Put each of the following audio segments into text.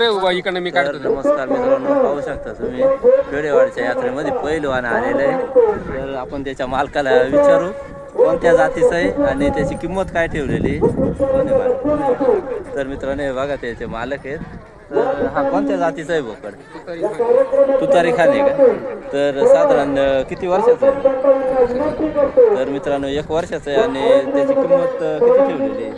इकडनं मी तर काढतो. नमस्कार मित्रांनो, पाहू शकता तुम्ही पेढेवाडीच्या यात्रेमध्ये पहिलवान आलेलं आहे. तर आपण त्याच्या मालकाला विचारू कोणत्या जातीचं आहे आणि त्याची किंमत काय ठेवलेली आहे. कोण आहे मालक? तर मित्रांनो हे बघा त्याचे मालक आहेत. तर हा कोणत्या जातीचा आहे बोकड? तुतारी खान आहे का? तर साधारण किती वर्षाचं आहे? तर मित्रांनो 1 वर्षाचं आहे आणि त्याची किंमत किती ठेवलेली आहे?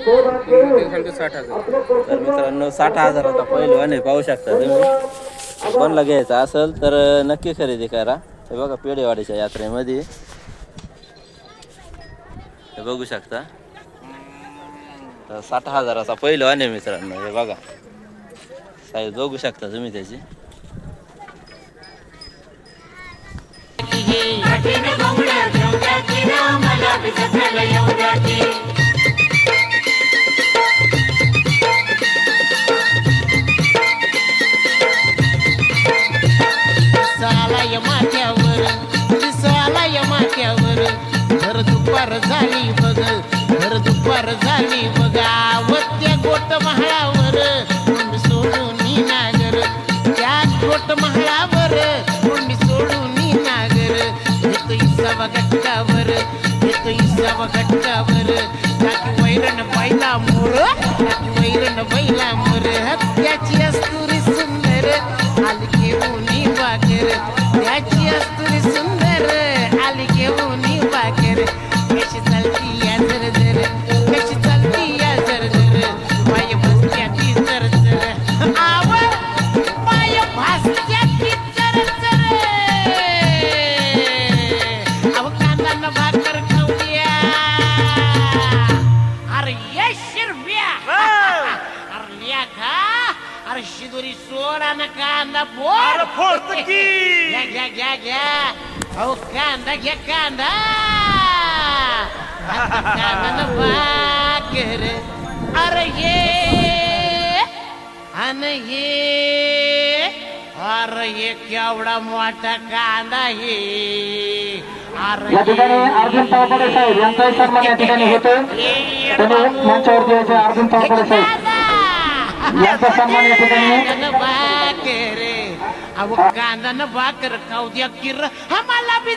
60,000. तर मित्रांनो 60,000चा पहिलवान आहे, पाहू शकता तुम्ही. कोणाला घ्यायचा असेल तर नक्की खरेदी करा. हे बघा पेढेवाडीच्या यात्रेमध्ये हे बघू शकता. तर 60,000चा पहिलवान आहे मित्रांनो. हे बघा साईज बघू शकता तुम्ही त्याची. घर दुपार झाली बघ, घर दुपार झाली बघा. वत्या गोट महाळावर कोंड सोडून नागर, त्या गोट महाळावर कोंड सोडून नागर. येतो इसावा गटकावर, येतो इसावा गटकावर. टाकी वैरण बैला मोर, टाकी वैरण बैला मोर. त्याची अस्तुरी सुंदर आली घेऊन वाकर, त्याची अस्तुरी सुंदर आली घेऊन वाकर. कशी चालती या जर जर, कशी चालती या जर जर. पाय भासत्या ती जर जर, आव पाय भासत्या ती जर जर. अव कांदा भाकर खाऊया. अरे ये शिरव्या, अरे लिया खा. अरे शिदोरी सोडा ना कांदा फोड. घ्या घ्या घ्या घ्या. अहो कांदा घ्या कांदा. कांदा भाकर. अरे ये अन ये, अरे ये केवढा मोठा कांदा हे. अरे या ठिकाणी अर्जुन तावकडे साहेब यांचाही सन्मान या ठिकाणी होतो. त्यांनी मंचावरती यायचे अर्जुन तावकडे साहेब यांचा सन्मान या ठिकाणी. भाकर. अहो कांदा न भाकर खाऊ द्या किर आम्हाला बी.